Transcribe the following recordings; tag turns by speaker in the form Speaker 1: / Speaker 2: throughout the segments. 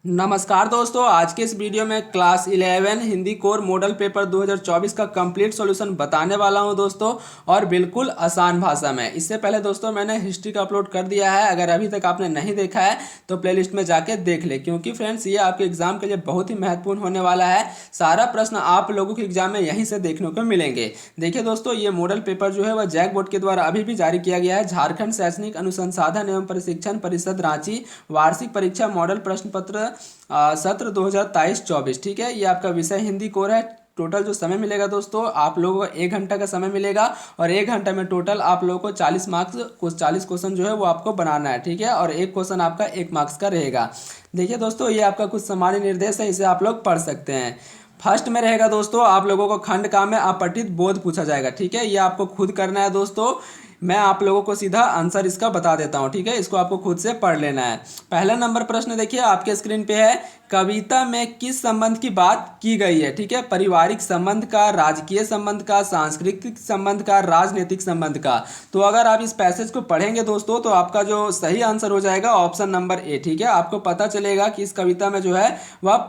Speaker 1: नमस्कार दोस्तों, आज के इस वीडियो में class 11 Hindi core model paper 2024 का कंप्लीट सॉल्यूशन बताने वाला हूं दोस्तों, और बिल्कुल आसान भाषा में। इससे पहले दोस्तों मैंने हिस्ट्री का अपलोड कर दिया है। अगर अभी तक आपने नहीं देखा है तो प्लेलिस्ट में जाके देख ले, क्योंकि फ्रेंड्स ये आपके एग्जाम के लिए बहुत ही महत्वपूर्ण होने वाला है। सारा प्रश्न आप लोगों के एग्जाम में यहीं से देखने को मिलेंगे। देखिए दोस्तों, ये मॉडल पेपर जो है वह जैक बोर्ड के द्वारा अभी भी जारी किया गया है। झारखंड शैक्षणिक अनुसंधान एवं प्रशिक्षण परिषद रांची वार्षिक परीक्षा मॉडल प्रश्न पत्र सत्र 2023-24। ठीक है, ये आपका विषय हिंदी कोर है। टोटल जो समय मिलेगा दोस्तों, आप लोगों को 1 घंटा का समय मिलेगा, और 1 घंटे में टोटल आप लोगों को 40 मार्क्स कुछ 40 क्वेश्चन जो है वो आपको बनाना है। ठीक है, और एक क्वेश्चन आपका 1 मार्क्स का रहेगा। देखिए दोस्तों, ये आपका कुछ सामान्य निर्देश है, इसे आप लोग पढ़ सकते हैं। फर्स्ट में रहेगा दोस्तों, आप लोगों को खंड का में अपठित बोध पूछा जाएगा। ठीक है, ये आपको खुद करना है दोस्तों। मैं आप लोगों को सीधा आंसर इसका बता देता हूं। ठीक है, इसको आपको खुद से पढ़ लेना है। पहला नंबर प्रश्न देखिए आपके स्क्रीन पे है, कविता में किस संबंध की बात की गई है। ठीक है, पारिवारिक संबंध का, राजकीय संबंध का, सांस्कृतिक संबंध का, राजनीतिक संबंध का। तो अगर आप इस पैसेज को पढ़ेंगे दोस्तों तो आपका जो सही आंसर हो जाएगा ऑप्शन नंबर ए। ठीक है, आपको पता चलेगा कि इस कविता में जो है वह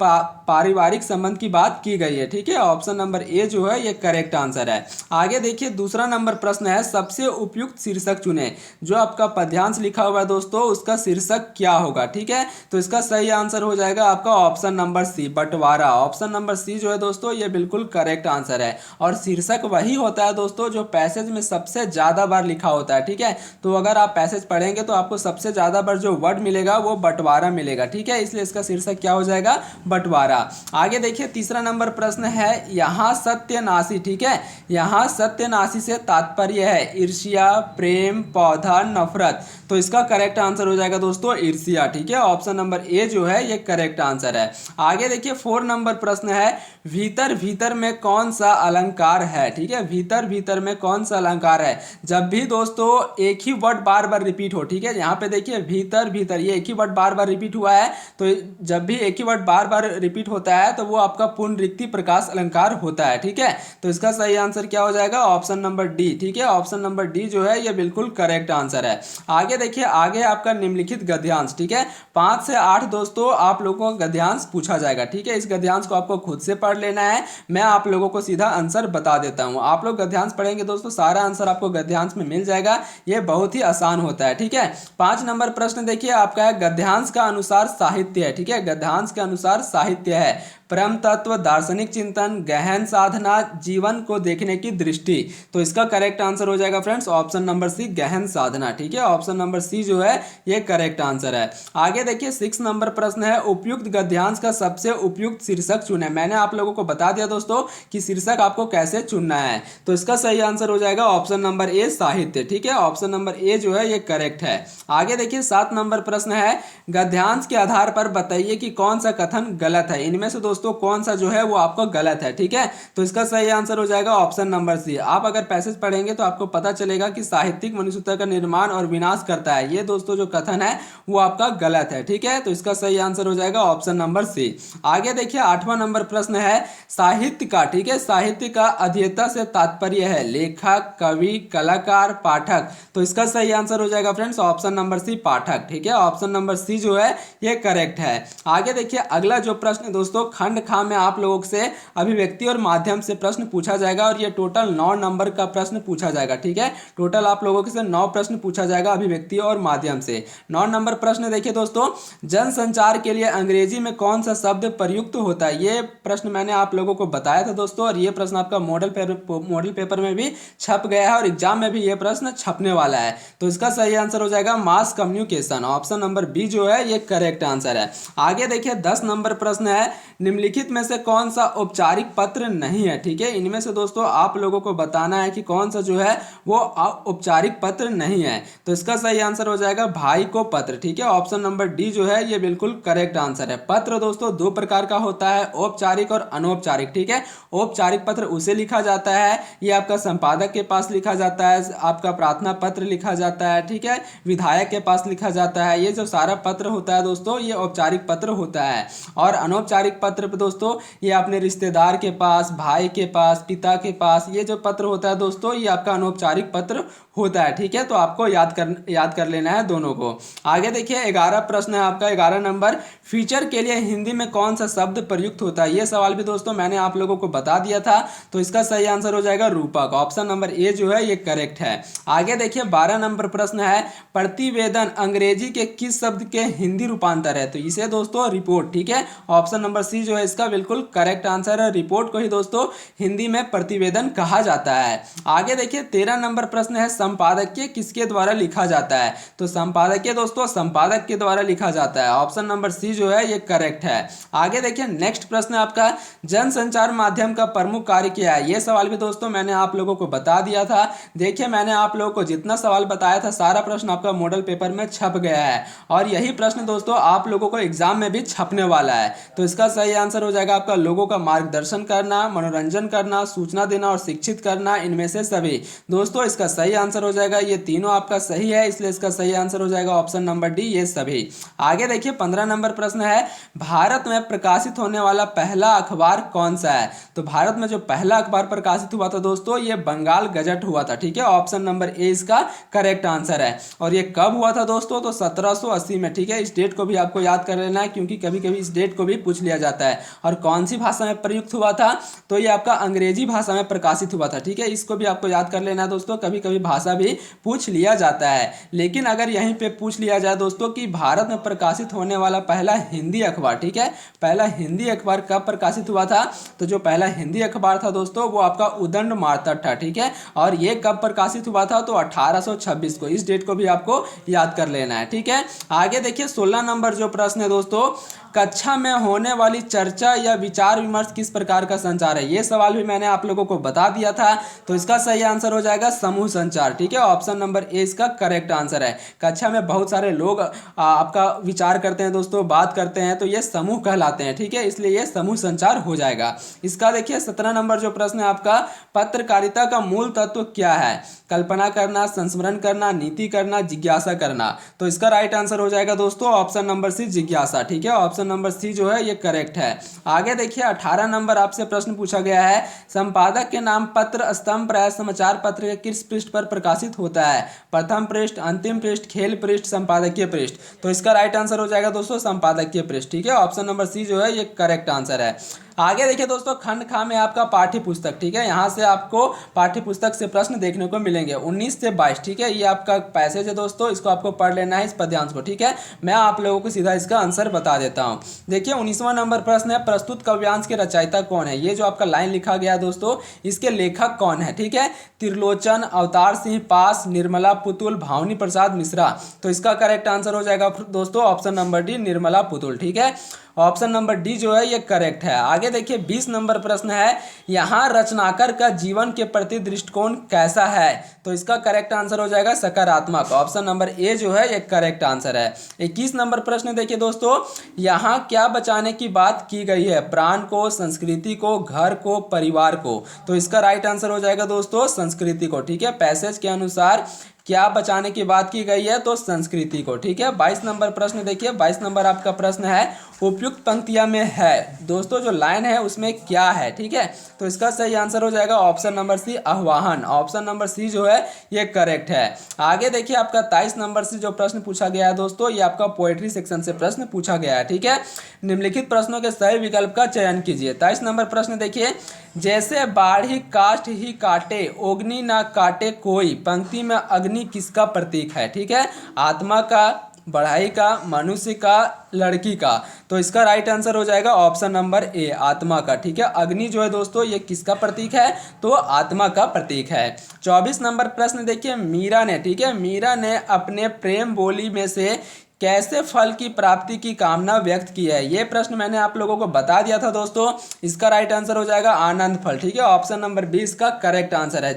Speaker 1: पारिवारिक संबंध की बात की गई है। ठीक है, ऑप्शन नंबर ए जो है ये करेक्ट आंसर है। आगे देखिए, दूसरा नंबर प्रश्न है, सबसे उपयुक्त शीर्षक चुने। जो आपका पद्यांश लिखा हुआ है दोस्तों, उसका शीर्षक क्या होगा। ठीक है, तो इसका सही आंसर हो जाएगा आपका ऑप्शन नंबर सी, बंटवारा। ऑप्शन नंबर सी जो है दोस्तों ये बिल्कुल करेक्ट आंसर है। और शीर्षक वही होता है दोस्तों जो पैसेज में सबसे ज्यादा बार लिखा होता है। ठीक है, तो अगर आप पैसेज पढ़ेंगे तो आपको सबसे ज्यादा बार जो वर्ड मिलेगा वो बंटवारा मिलेगा। ठीक है, इसलिए इसका शीर्षक क्या हो जाएगा, बंटवारा। आगे देखिए, तीसरा नंबर प्रश्न है, यहाँ सत्यनाशी। ठीक है, यहाँ सत्यनाशी से तात्पर्य है ईर्ष्या, प्रेम, पौधा, नफरत। तो इसका करेक्ट आंसर हो जाएगा दोस्तों ईर्ष्या। ठीक है, ऑप्शन नंबर ए जो है ये करेक्ट आंसर है। आगे देखिए, 4 नंबर प्रश्न है, भीतर भीतर में कौन सा अलंकार है। ठीक है, भीतर भीतर में कौन सा अलंकार है। जब भी दोस्तों एक ही वर्ड बार बार रिपीट हो, ठीक है, यहाँ पे देखिए भीतर भीतर ये एक ही वर्ड बार बार रिपीट हुआ है, तो जब भी एक ही वर्ड बार बार रिपीट होता है तो वो आपका पुनरुक्ति प्रकाश अलंकार होता है। ठीक है, तो इसका सही आंसर क्या हो जाएगा, ऑप्शन नंबर डी। ठीक है, ऑप्शन नंबर डी जो है ये बिल्कुल करेक्ट आंसर है। आगे देखिए, आगे आपका निम्नलिखित गद्यांश। ठीक है, 5 से 8 दोस्तों आप लोगों को गद्यांश पूछा जाएगा। ठीक है, इस गद्यांश को आपको खुद से पढ़ लेना है। मैं आप लोगों को सीधा आंसर बता देता हूं। आप लोग गद्यांश पढ़ेंगे दोस्तों, सारा आंसर आपको गद्यांश में मिल जाएगा। ये बहुत ही आसान होता है। ठीक है, 5 नंबर प्रश्न देखिए आपका है, गद्यांश का अनुसार साहित्य है। ठीक है, गद्यांश के अनुसार साहित्य है परम तत्व, दार्शनिक चिंतन, गहन साधना, जीवन को देखने की दृष्टि। तो इसका करेक्ट आंसर हो जाएगा फ्रेंड्स ऑप्शन नंबर सी, गहन साधना। ठीक है, ऑप्शन नंबर सी जो है ये करेक्ट आंसर है। आगे देखिए, 6 नंबर प्रश्न है, उपयुक्त गद्यांश का सबसे उपयुक्त शीर्षक चुने। मैंने आप लोगों को बता दिया दोस्तों कि शीर्षक आपको कैसे चुनना है, तो इसका सही आंसर हो जाएगा ऑप्शन नंबर ए, साहित्य। ठीक है, ऑप्शन नंबर ए जो है ये करेक्ट है। आगे देखिए, 7 नंबर प्रश्न है, गद्यांश के आधार पर बताइए कि कौन सा कथन गलत है। इनमें से दोस्तों कौन सा जो है वो आपको गलत है। ठीक है, तो इसका सही आंसर हो जाएगा ऑप्शन नंबर सी। आप अगर पैसेज पढ़ेंगे तो आपको पता चलेगा कि साहित्यिक मनुष्यता का निर्माण और विनाश करता है, ये दोस्तों जो कथन है वो आपका गलत है। ठीक है, तो इसका सही आंसर हो जाएगा ऑप्शन नंबर सी। आगे देखिए, 8वां नंबर प्रश्न है, साहित्य का, ठीक है, साहित्य का अध्येता से तात्पर्य है लेखक, कवि, कलाकार, पाठक। तो इसका सही आंसर हो जाएगा फ्रेंड्स ऑप्शन नंबर सी, पाठक। ठीक है, ऑप्शन नंबर सी जो है ये करेक्ट है। आगे देखिए, अगला जो प्रश्न दोस्तों, खंड खा में आप लोगों से अभिव्यक्ति और माध्यम से प्रश्न पूछा जाएगा, और ये टोटल 9 नंबर का प्रश्न पूछा जाएगा। ठीक है, टोटल आप लोगों से 9 प्रश्न पूछा जाएगा अभिव्यक्ति और माध्यम से। 9 नंबर प्रश्न देखिए दोस्तों, जनसंचार के लिए अंग्रेजी में कौन सा शब्द प्रयुक्त होता है। ये प्रश्न मैंने आप लोगों को बताया था दोस्तों, और ये प्रश्न आपका मॉडल पेपर में भी छप गया है, और एग्जाम में भी ये प्रश्न छपने वाला है। तो इसका सही आंसर हो जाएगा mass communication. Option number B जो है ये करेक्ट आंसर है। आगे देखिए, 10 नंबर प्रश्न है, निम्नलिखित में से कौन सा औपचारिक पत्र नहीं है। ठीक है, इनमें से दोस्तों आप लोगों को बताना है कि कौन सा जो है वो औपचारिक पत्र नहीं है। तो इसका सही आंसर हो जाएगा भाई को पत्र। ठीक है, ऑप्शन नंबर डी जो है ये बिल्कुल करेक्ट आंसर है। पत्र दोस्तों 2 प्रकार का होता है, औपचारिक और अनौपचारिक। ठीक है, औपचारिक पत्र उसे लिखा जाता है, ये आपका संपादक के पास लिखा जाता है, आपका प्रार्थना पत्र लिखा जाता है, ठीक है, विधायक के पास लिखा जाता है। ये जो सारा पत्र होता है दोस्तों ये औपचारिक पत्र होता है। और अनौपचारिक पत्र पे दोस्तों ये अपने रिश्तेदार के पास, भाई के पास, पिता के पास, ये जो पत्र होता है दोस्तों ये आपका अनौपचारिक पत्र होता है। ठीक है, तो आपको याद कर लेना है दोनों को। आगे देखिए 11 प्रश्न है आपका, 11 नंबर, फीचर के लिए हिंदी में कौन सा शब्द प्रयुक्त होता है। ये सवाल भी दोस्तों मैंने आप लोगों को बता दिया था, तो इसका सही आंसर हो जाएगा रूपक। ऑप्शन नंबर ए जो है ये करेक्ट है। आगे देखिए 12 नंबर प्रश्न है, प्रतिवेदन अंग्रेजी के किस शब्द के हिंदी रूपांतर है। तो इसे दोस्तों रिपोर्ट, ठीक है, ऑप्शन नंबर सी जो है इसका बिल्कुल करेक्ट आंसर है। रिपोर्ट को ही दोस्तों हिंदी में प्रतिवेदन कहा जाता है। आगे देखिए 13 नंबर प्रश्न है, संपादकीय किसके द्वारा लिखा जाता है। तो संपादकीय दोस्तों संपादक के द्वारा लिखा जाता है। ऑप्शन नंबर सी जो है ये करेक्ट है। आगे देखिए नेक्स्ट प्रश्न आपका, जनसंचार माध्यम का प्रमुख कार्य क्या है। ये सवाल भी दोस्तों मैंने आप लोगों को बता दिया था। देखिए मैंने आप लोगों को जितना सवाल बताया था सारा प्रश्न आपका मॉडल पेपर में छप गया है, और यही प्रश्न दोस्तों आप लोगों को एग्जाम में भी छपने वाला है। तो इसका सही आंसर हो जाएगा आपका लोगों का मार्गदर्शन करना, मनोरंजन करना, सूचना देना और शिक्षित करना, इनमें से सभी। दोस्तों इसका सही आंसर हो जाएगा, ये तीनों आपका सही है, इसलिए इसका सही आंसर हो जाएगा ऑप्शन नंबर डी, ये सभी। आगे देखिए 15 नंबर प्रश्न है, भारत में प्रकाशित होने वाला पहला अखबार कौन सा है। तो भारत में जो पहला अखबार प्रकाशित हुआ था दोस्तों ये बंगाल गजट हुआ था। ठीक है, ऑप्शन नंबर ए इसका करेक्ट आंसर है। और ये कब हुआ था दोस्तों, तो 1780 में। ठीक है, इस डेट को भी आपको याद कर लेना है, क्योंकि कभी कभी इस डेट को भी पूछ लिया जाता है। और कौन सी भाषा में प्रयुक्त हुआ था, तो ये आपका अंग्रेजी भाषा में प्रकाशित हुआ था। ठीक है, इसको भी आपको याद कर लेना है दोस्तों, कभी कभी भाषा भी पूछ लिया जाता है। लेकिन अगर यहीं पे पूछ लिया जाए दोस्तों कि भारत में प्रकाशित होने वाला पहला हिंदी अखबार, ठीक है, पहला हिंदी अखबार कब प्रकाशित हुआ था, तो जो पहला हिंदी अखबार था दोस्तों वो आपका उदंड मार्तट था। ठीक है, और ये कब प्रकाशित हुआ था, तो 1826 को। इस डेट को भी आपको याद कर लेना है। ठीक है, आगे देखिए 16 नंबर जो प्रश्न है दोस्तों, कक्षा में होने वाली चर्चा या विचार विमर्श किस प्रकार का संचार है। ये सवाल भी मैंने आप लोगों को बता दिया था, तो इसका सही आंसर हो जाएगा समूह संचार। ठीक है, ऑप्शन नंबर ए इसका करेक्ट आंसर है। कक्षा में बहुत सारे लोग आपका विचार करते हैं दोस्तों, बात करते हैं, तो ये समूह कहलाते हैं। ठीक है, इसलिए ये समूह संचार हो जाएगा। इसका देखिए 17 नंबर जो प्रश्न है आपका, पत्रकारिता का मूल तत्व क्या है। कल्पना करना, संस्मरण करना, नीति करना, जिज्ञासा करना। तो इसका राइट आंसर हो जाएगा दोस्तों ऑप्शन नंबर सी, जिज्ञासा। ठीक है, ऑप्शन नंबर सी जो है ये करेक्ट है। आगे देखिए 18 नंबर आपसे प्रश्न पूछा गया है, संपादक के नाम पत्र स्तंभ प्राय समाचार पत्र के किस पृष्ठ पर प्रकाशित होता है। प्रथम पृष्ठ, अंतिम पृष्ठ, खेल पृष्ठ, संपादकीय पृष्ठ। तो इसका राइट आंसर हो जाएगा दोस्तों संपादकीय पृष्ठ। ठीक है, ऑप्शन नंबर सी जो है ये करेक्ट आंसर है। आगे देखिए दोस्तों खंड खा में आपका पाठ्य पुस्तक। ठीक है, यहाँ से आपको पाठ्य पुस्तक से प्रश्न देखने को मिलेंगे 19 से 22। ठीक है, ये आपका पैसेज है दोस्तों, इसको आपको पढ़ लेना है इस पद्यांश को। ठीक है, मैं आप लोगों को सीधा इसका आंसर बता देता हूँ। देखिए 19वां नंबर प्रश्न है, प्रस्तुत काव्यांश के रचयिता कौन है। ये जो आपका लाइन लिखा गया दोस्तों, इसके लेखक कौन है। ठीक है, त्रिलोचन, अवतार सिंह पास, निर्मला पुतुल, भावनी प्रसाद मिश्रा। तो इसका करेक्ट आंसर हो जाएगा दोस्तों option number D, Nirmala Putul. ठीक है, ऑप्शन नंबर डी जो है ये करेक्ट है। आगे देखिए 20 नंबर प्रश्न है, यहाँ रचनाकार का जीवन के प्रति दृष्टिकोण कैसा है। तो इसका करेक्ट आंसर हो जाएगा सकारात्मक। ऑप्शन नंबर ए जो है ये करेक्ट आंसर है। 21 नंबर प्रश्न देखिए दोस्तों, यहाँ क्या बचाने की बात की गई है। प्राण को, संस्कृति को, घर को, परिवार को। तो इसका राइट आंसर हो जाएगा दोस्तों संस्कृति को। ठीक है, पैसेज के अनुसार क्या बचाने की बात की गई है, तो संस्कृति को। ठीक है, 22 नंबर प्रश्न देखिए, 22 नंबर आपका प्रश्न है, उपयुक्त पंक्तियां में है दोस्तों जो लाइन है उसमें क्या है। ठीक है, तो इसका सही आंसर हो जाएगा ऑप्शन नंबर सी, आह्वान। ऑप्शन नंबर सी जो है ये करेक्ट है। आगे देखिए आपका 23 नंबर से जो प्रश्न पूछा गया है दोस्तों, ये आपका पोएट्री सेक्शन से प्रश्न पूछा गया है। ठीक है, निम्नलिखित प्रश्नों के सही विकल्प का चयन कीजिए। 23 नंबर प्रश्न देखिए, जैसे बाढ़ी काष्ठ ही काटे, अग्नि ना काटे कोई, पंक्ति में अग्नि किसका प्रतीक है। ठीक है, आत्मा का, बढ़ाई का, मनुष्य का, लड़की का। तो इसका राइट आंसर हो जाएगा ऑप्शन नंबर ए, आत्मा का। ठीक है, अग्नि जो है दोस्तों ये किसका प्रतीक है, तो आत्मा का प्रतीक है। 24 नंबर प्रश्न देखिए, मीरा ने, ठीक है, मीरा ने अपने प्रेम बोली में से कैसे फल की प्राप्ति की कामना व्यक्त की है। ये प्रश्न मैंने आप लोगों को बता दिया था दोस्तों, इसका राइट आंसर हो जाएगा आनंद फल। ठीक है, ऑप्शन नंबर 20 का करेक्ट आंसर है।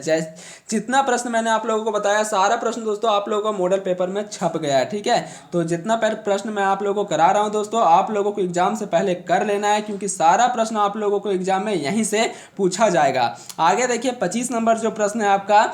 Speaker 1: जितना प्रश्न मैंने आप लोगों को बताया सारा प्रश्न दोस्तों आप लोगों को मॉडल पेपर में छप गया है। ठीक है, तो जितना प्रश्न मैं आप लोगों को करा रहा हूं दोस्तों, आप लोगों को एग्जाम से पहले कर लेना है, क्योंकि सारा प्रश्न आप लोगों को एग्जाम में यहीं से पूछा जाएगा। आगे देखिए 25 नंबर जो प्रश्न है आपका,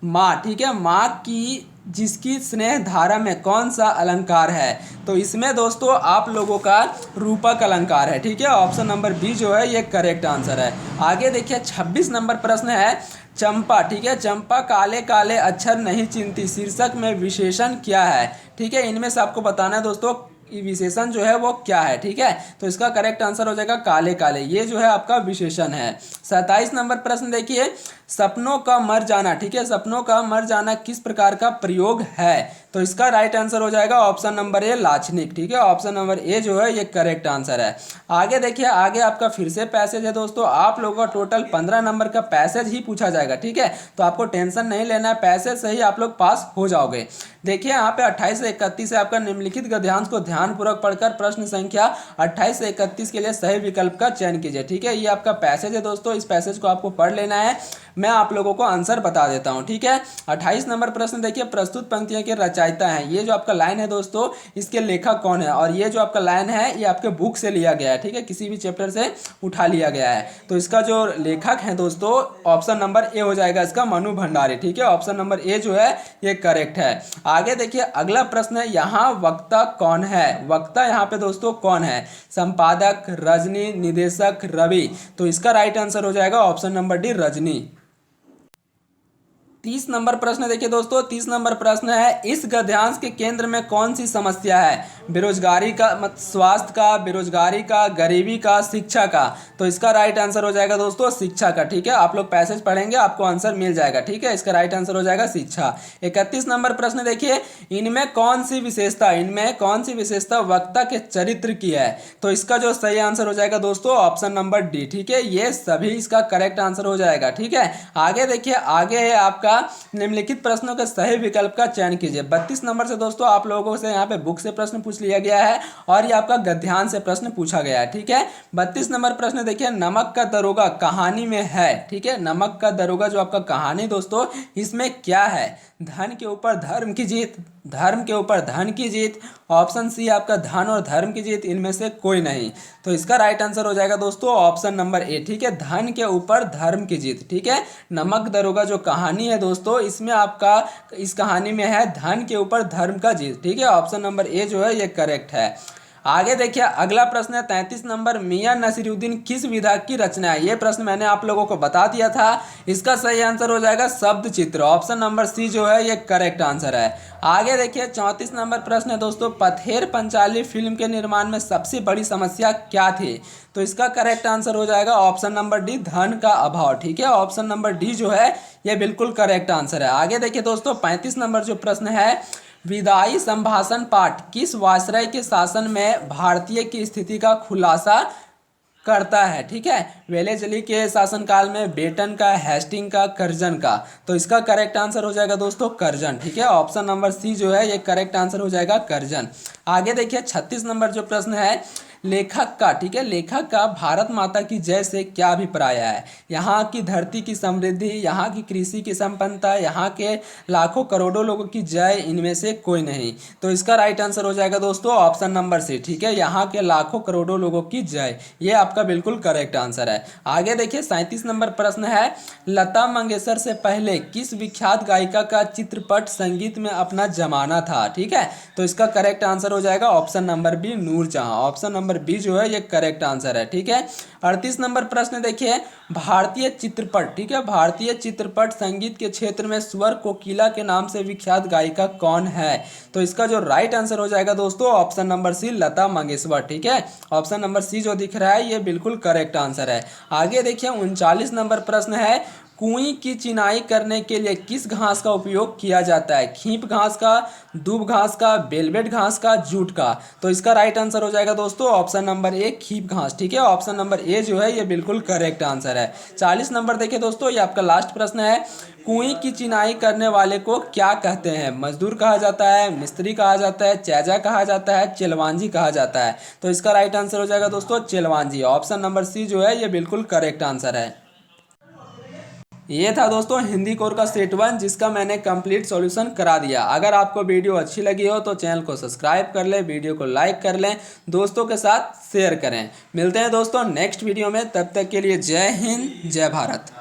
Speaker 1: माँ। ठीक है, माँ की जिसकी स्नेह धारा में कौन सा अलंकार है। तो इसमें दोस्तों आप लोगों का रूपक अलंकार है। ठीक है, ऑप्शन नंबर बी जो है ये करेक्ट आंसर है। आगे देखिए 26 नंबर प्रश्न है, चंपा, ठीक है, चंपा काले काले अक्षर नहीं चिन्हती शीर्षक में विशेषण क्या है। ठीक है, इनमें से आपको बताना है दोस्तों विशेषण जो है वो क्या है। ठीक है, तो इसका करेक्ट आंसर हो जाएगा काले काले, ये जो है आपका विशेषण है। 27 नंबर प्रश्न देखिए, सपनों का मर जाना, ठीक है, सपनों का मर जाना किस प्रकार का प्रयोग है। तो इसका राइट आंसर हो जाएगा ऑप्शन नंबर ए लाक्षणिक। ठीक है, ऑप्शन नंबर ए जो है ये करेक्ट आंसर है। आगे देखिए, आगे आपका फिर से पैसेज है दोस्तों, आप लोगों का टोटल 15 नंबर का पैसेज ही पूछा जाएगा। ठीक है, तो आपको टेंशन नहीं लेना है, पैसेज से ही आप लोग पास हो जाओगे। देखिए यहाँ पे 28 से 31 है आपका निम्नलिखित गद्यांश को ध्यानपूर्वक पढ़कर प्रश्न संख्या 28 से 31 के लिए सही विकल्प का चयन कीजिए। ठीक है, ये आपका पैसेज है दोस्तों, इस पैसेज को आपको पढ़ लेना है, मैं आप लोगों को आंसर बता देता हूं। ठीक है, 28 नंबर प्रश्न देखिए, प्रस्तुत पंक्तियों के रचयिता हैं, ये जो आपका लाइन है दोस्तों इसके लेखक कौन है, और ये जो आपका लाइन है ये आपके बुक से लिया गया है। ठीक है, किसी भी चैप्टर से उठा लिया गया है। तो इसका जो लेखक है दोस्तों ऑप्शन नंबर ए हो जाएगा इसका, मनु भंडारी। ठीक है, ऑप्शन नंबर ए जो है ये करेक्ट है। आगे देखिए अगला प्रश्न है, यहाँ वक्ता कौन है, वक्ता यहाँ पे दोस्तों कौन है, संपादक, रजनी, निदेशक, रवि। तो इसका राइट आंसर हो जाएगा option number D Rajni. 30 number प्रश्न देखिए दोस्तों, 30 नंबर प्रश्न है, इस गद्यांश के केंद्र में कौन सी समस्या है, बेरोजगारी का, स्वास्थ्य का, बेरोजगारी का, गरीबी का, शिक्षा का। तो इसका राइट आंसर हो जाएगा दोस्तों शिक्षा का। ठीक है, आप लोग पैसेज पढ़ेंगे आपको आंसर मिल जाएगा। ठीक है, इसका राइट आंसर हो जाएगा शिक्षा। 31 नंबर प्रश्न देखिए, इनमें कौन सी विशेषता वक्ता के चरित्र की है। तो इसका जो सही आंसर हो जाएगा दोस्तों ऑप्शन नंबर डी। ठीक है, ये सभी इसका करेक्ट आंसर हो जाएगा। ठीक है, आगे देखिए, आगे है आपका निम्नलिखित प्रश्नों के सही विकल्प का चयन कीजिए। 32 नंबर से दोस्तों आप लोगों से यहाँ पे बुक से प्रश्न पूछ लिया गया है और ये आपका गद्यांश से प्रश्न पूछा गया है। ठीक है, 32 नंबर प्रश्न देखिए, नमक का दरोगा कहानी में है। ठीक है, नमक का दरोगा जो आपका कहानी दोस्तों इसमें क्या है, धन के ऊपर धर्म की जीत, धर्म के ऊपर धन की जीत, ऑप्शन सी आपका धन और धर्म की जीत, इनमें से कोई नहीं। तो इसका राइट आंसर हो जाएगा दोस्तों ऑप्शन नंबर ए। ठीक है, धन के ऊपर धर्म की जीत। ठीक है, नमक दरोगा जो कहानी है दोस्तों इसमें आपका इस कहानी में है धन के ऊपर धर्म का जीत। ठीक है, ऑप्शन नंबर ए जो है ये करेक्ट है। आगे देखिए अगला प्रश्न है 33 नंबर, मियां नसीरुद्दीन किस विधा की रचना है। ये प्रश्न मैंने आप लोगों को बता दिया था, इसका सही आंसर हो जाएगा शब्द चित्र, ऑप्शन नंबर सी जो है ये करेक्ट आंसर है। आगे देखिए 34 नंबर प्रश्न है दोस्तों, पथेर पंचाली फिल्म के निर्माण में सबसे बड़ी समस्या क्या थी। तो इसका करेक्ट आंसर हो जाएगा ऑप्शन नंबर डी धन का अभाव। ठीक है, ऑप्शन नंबर डी जो है ये बिल्कुल करेक्ट आंसर है। आगे देखिए दोस्तों 35 नंबर जो प्रश्न है, विदाई संभाषण पाठ किस वायसराय के शासन में भारतीय की स्थिति का खुलासा करता है। ठीक है, वेलेस्ली के शासनकाल में, बेटन का, हेस्टिंग का, कर्जन का। तो इसका करेक्ट आंसर हो जाएगा दोस्तों कर्जन। ठीक है, ऑप्शन नंबर सी जो है ये करेक्ट आंसर हो जाएगा कर्जन। आगे देखिए 36 नंबर जो प्रश्न है, लेखक का, ठीक है, लेखक का भारत माता की जय से क्या अभिप्राय है। यहाँ की धरती की समृद्धि, यहाँ की कृषि की संपन्नता, यहाँ के लाखों करोड़ों लोगों की जय, इनमें से कोई नहीं। तो इसका राइट आंसर हो जाएगा दोस्तों ऑप्शन नंबर सी। ठीक है, यहाँ के लाखों करोड़ों लोगों की जय, ये आपका बिल्कुल करेक्ट आंसर है। आगे देखिए 37 नंबर प्रश्न है, लता मंगेशकर से पहले किस विख्यात गायिका का चित्रपट संगीत में अपना जमाना था। ठीक है, तो इसका करेक्ट आंसर हो जाएगा option number B Noorjahan, option number B जो है ये करेक्ट आंसर है। ठीक है, 38 नंबर प्रश्न देखिए, भारतीय चित्रपट, ठीक है, भारतीय चित्रपट संगीत के क्षेत्र में स्वर कोकिला के नाम से विख्यात गायिका कौन है। तो इसका जो राइट आंसर हो जाएगा दोस्तों option number C Lata Mangeshkar. ठीक है, ऑप्शन नंबर सी जो दिख रहा है ये बिल्कुल करेक्ट आंसर है। आगे देखिए 39 नंबर प्रश्न है, कुई की चिनाई करने के लिए किस घास का उपयोग किया जाता है। खींप घास का, दूब घास का, वेलवेट घास का, जूट का। तो इसका राइट आंसर हो जाएगा दोस्तों ऑप्शन नंबर ए खींप घास। ठीक है, ऑप्शन नंबर ए जो है ये बिल्कुल करेक्ट आंसर है। 40 नंबर देखिए दोस्तों, ये आपका लास्ट प्रश्न है, कुई की चिनाई करने वाले को क्या कहते हैं। मजदूर कहा जाता है, मिस्त्री कहा जाता है, चैजा कहा जाता है, चेलवांजी कहा जाता है। तो इसका राइट आंसर हो जाएगा दोस्तों चेलवांजी, ऑप्शन नंबर सी जो है ये बिल्कुल करेक्ट आंसर है। ये था दोस्तों हिंदी कोर का सेट 1 जिसका मैंने कंप्लीट सॉल्यूशन करा दिया। अगर आपको वीडियो अच्छी लगी हो तो चैनल को सब्सक्राइब कर लें, वीडियो को लाइक कर लें, दोस्तों के साथ शेयर करें। मिलते हैं दोस्तों नेक्स्ट वीडियो में, तब तक के लिए जय हिंद जय भारत।